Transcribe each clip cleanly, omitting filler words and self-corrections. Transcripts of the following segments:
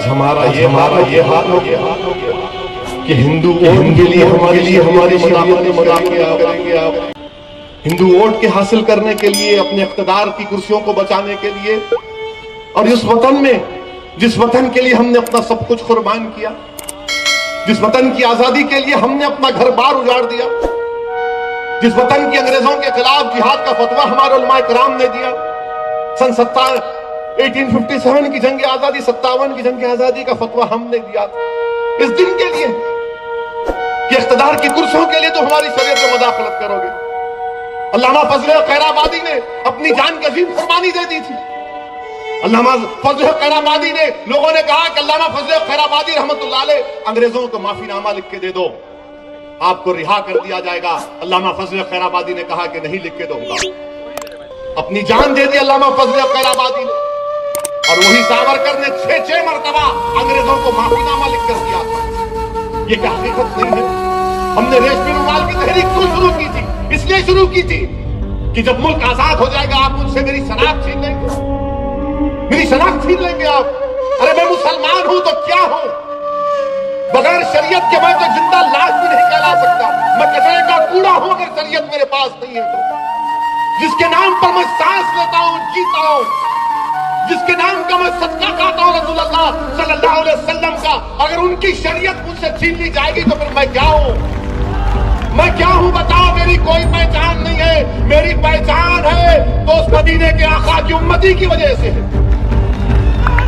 آج ہمارا یہ حال ہو گیا کہ ہندو ووٹ کے لیے ہماری شریعت کریں گے آپ ہندو ووٹ کے حاصل کرنے کے لیے، اپنے اقتدار کی کرسیوں کو بچانے کے لیے، اور اس وطن میں جس وطن کے لیے ہم نے اپنا سب کچھ قربان کیا، جس وطن کی آزادی کے لیے ہم نے اپنا گھر بار اجاڑ دیا، جس وطن کی انگریزوں کے خلاف جہاد کا فتویٰ ہمارے علماء کرام نے دیا، سن 1857 کی جنگ آزادی، 57 کی جنگ آزادی کا فتویٰ ہم نے دیا اس دن کے لیے کہ اقتدار کی کرسیوں کے لیے تو ہماری شریعت میں مداخلت کرو گے۔ علامہ فضل خیر آبادی نے اپنی جان کی عظیم قربانی دے دی تھی۔ علامہ فضل خیر آبادی نے، لوگوں نے کہا کہ علامہ فضل خیر آبادی رحمت اللہ علیہ انگریزوں کو معافی نامہ لکھ کے دے دو، آپ کو رہا کر دیا جائے گا۔ علامہ فضل خیر آبادی نے کہا کہ نہیں لکھ کے دوں گا، اپنی جان دے دی علامہ فضل خیر آبادی نے۔ اور وہی ساورکر نے 6 مرتبہ انگریزوں کو معافی نامہ لکھ کر دیا تھا۔ یہ کیا حقیقت نہیں ہے؟ ہم نے ریشمی رومال کی تحریک کیوں شروع کی تھی؟ اس لیے شروع کی تھی کہ جب ملک آزاد ہو جائے گا آپ مجھ سے میری شناخت چھین لیں گے، میری شناخت چھین لیں گے آپ۔ ارے میں مسلمان ہوں تو کیا ہوں؟ بغیر شریعت کے میں تو زندہ لاش بھی نہیں کہلا سکتا، میں کچرے کا کوڑا ہوں اگر شریعت میرے پاس نہیں ہے تو۔ جس کے نام پر میں سانس لیتا ہوں، جیتا ہوں، جس کے نام کا میں صدقہ کھاتا ہوں رسول اللہ صلی اللہ علیہ وسلم کا، اگر ان کی شریعت مجھ سے چھین لی جائے گی تو پھر میں کیا ہوں؟ میں کیا ہوں بتاؤ؟ میری کوئی پہچان نہیں ہے، میری پہچان ہے تو اس مدینے کے آقا کی امتی کی وجہ سے ہے،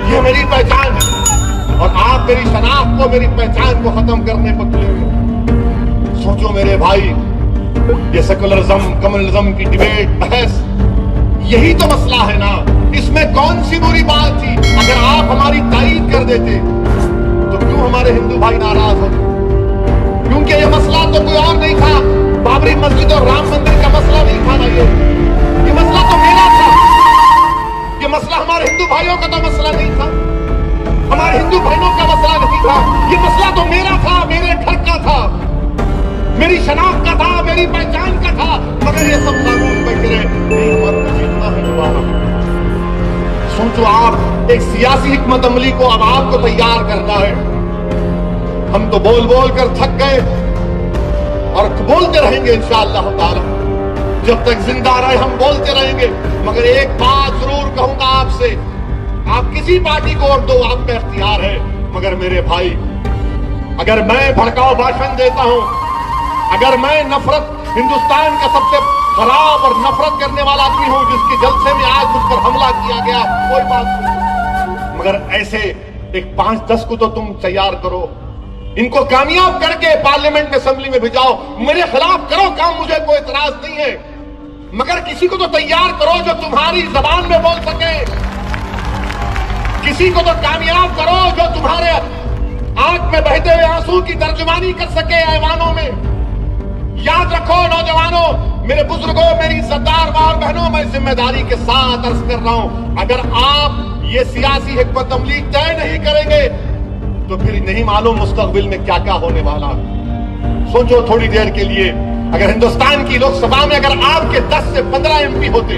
یہ میری پہچان ہے۔ اور آپ میری شناخت کو، میری پہچان کو ختم کرنے پر تلے ہوئے۔ سوچو میرے بھائی، یہ سیکولرزم کمیونزم کی ڈیبیٹ، بحث، یہی تو مسئلہ ہے نا۔ اس میں کون سی بری بات تھی؟ اگر آپ ہماری تائید کر دیتے تو کیوں ہمارے ہندو بھائی ناراض ہوتے؟ کیونکہ یہ مسئلہ تو کوئی اور نہیں تھا، بابری مسجد اور رام مندر کا مسئلہ نہیں تھا نا، یہ مسئلہ تو میرا تھا، یہ مسئلہ ہمارے ہندو بھائیوں کا تو مسئلہ نہیں تھا، ہمارے ہندو بہنوں کا مسئلہ نہیں تھا، یہ مسئلہ تو میرا تھا، میرے گھر کا تھا، میری شناخت کا تھا، میری پہچان کا تھا، مگر یہ سب قانون پہ گرے، نہیں ہمارا جیتنا ہے دوبارہ۔ سوچو آپ، ایک سیاسی حکمت عملی کو اب آپ کو تیار کرنا ہے۔ ہم تو بول بول کر تھک گئے اور بولتے رہیں گے انشاءاللہ تعالی، جب تک زندہ رہے ہم بولتے رہیں گے۔ مگر ایک بات ضرور کہوں گا آپ سے، آپ کسی پارٹی کو ووٹ دو، آپ کا اختیار ہے، مگر میرے بھائی، اگر میں بھڑکاؤ بھاشن دیتا ہوں، اگر میں نفرت، ہندوستان کا سب سے خراب اور نفرت کرنے والا آدمی ہوں جس کے جلسے میں آج مجھ پر حملہ کیا گیا، کوئی بات نہیں، مگر ایسے ایک 5-10 کو تو تم تیار کرو، ان کو کامیاب کر کے پارلیمنٹ میں اسمبلی میں بھیجاؤ، میرے خلاف کرو کام، مجھے کوئی اعتراض نہیں ہے، مگر کسی کو تو تیار کرو جو تمہاری زبان میں بول سکے، کسی کو تو کامیاب کرو جو تمہارے آنکھ میں بہتے ہوئے آنسو کی ترجمانی کر سکے ایوانوں میں۔ یاد رکھو نوجوانوں، میرے بزرگوں، میری عزتدار ماں بہنوں، میں ذمہ داری کے ساتھ عرض کر رہا ہوں، اگر آپ یہ سیاسی حکمت عملی طے نہیں کریں گے تو پھر نہیں معلوم مستقبل میں کیا کیا ہونے والا۔ سوچو تھوڑی دیر کے لیے، اگر ہندوستان کی لوک سبھا میں اگر آپ کے 10 سے 15 MP ہوتے،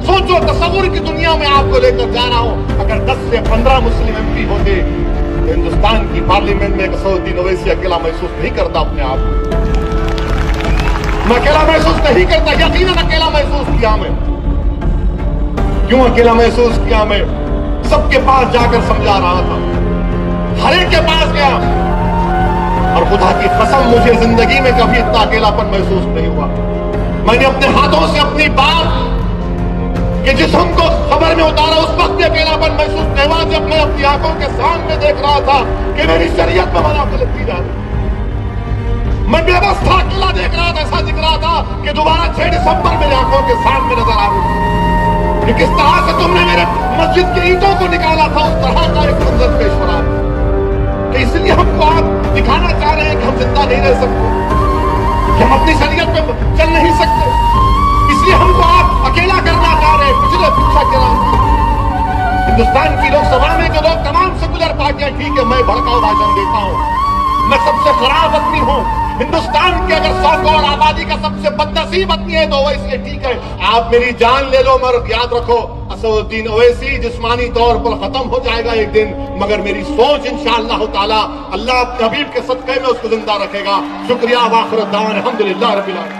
سوچو تصور کی دنیا میں آپ کو لے کر جا رہا ہوں، اگر 10 سے 15 مسلم MP ہوتے تو ہندوستان کی پارلیمنٹ میں سعودی اویسی اکیلا محسوس نہیں کرتا اپنے آپ کو، میں اکیلا محسوس نہیں کرتا، یقیناً اکیلا محسوس کیا میں۔ کیوں اکیلا محسوس کیا میں؟ سب کے پاس جا کر سمجھا رہا تھا، ہر ایک کے پاس گیا، اور خدا کی قسم مجھے زندگی میں کبھی اتنا اکیلاپن محسوس نہیں ہوا۔ میں نے اپنے ہاتھوں سے اپنی بات کے جسم کو خبر میں اتارا، اس وقت اکیلاپن محسوس نہیں ہوا جب میں اپنی آنکھوں کے سامنے دیکھ رہا تھا کہ میری شریعت میں مداخلت کی جا رہی۔ میں بے بس تھا، اکیلا دیکھ رہا تھا، ایسا دکھ رہا تھا کہ دوبارہ 6 دسمبر میری آنکھوں کے سامنے نظر آ رہی تھی کہ کس طرح سے تم نے میرے مسجد کی اینٹوں کو نکالا تھا، اس طرح کا ایک منظر پیش ہو رہا ہے کہ اس لیے ہم کو آپ دکھانا چاہ رہے ہیں کہ ہم زندہ نہیں رہ سکتے، کہ ہم اپنی شریعت پہ چل نہیں سکتے، اس لیے ہم کو آپ اکیلا کرنا چاہ رہے ہیں، پچھلے پیچھا اکیلا۔ ہندوستان کی لوک سبھا میں جو لوگ تمام سیکولر پارٹیاں، ٹھیک ہے میں بھڑکاؤ بھاشن دیتا ہوں، میں سب سے خراب آدمی ہوں. ہندوستان کے اگر 100 کروڑ آبادی کا سب سے بدنصیب آدمی ہے تو اویسی ہے. ٹھیک ہے آپ میری جان لے لو مگر یاد رکھو اسد الدین اویسی جسمانی طور پر ختم ہو جائے گا ایک دن, مگر میری سوچ انشاءاللہ تعالی اللہ اپنے حبیب کے صدقے میں اس کو زندہ رکھے گا. شکریہ. واخر الدعوانا الحمدللہ رب العالمین.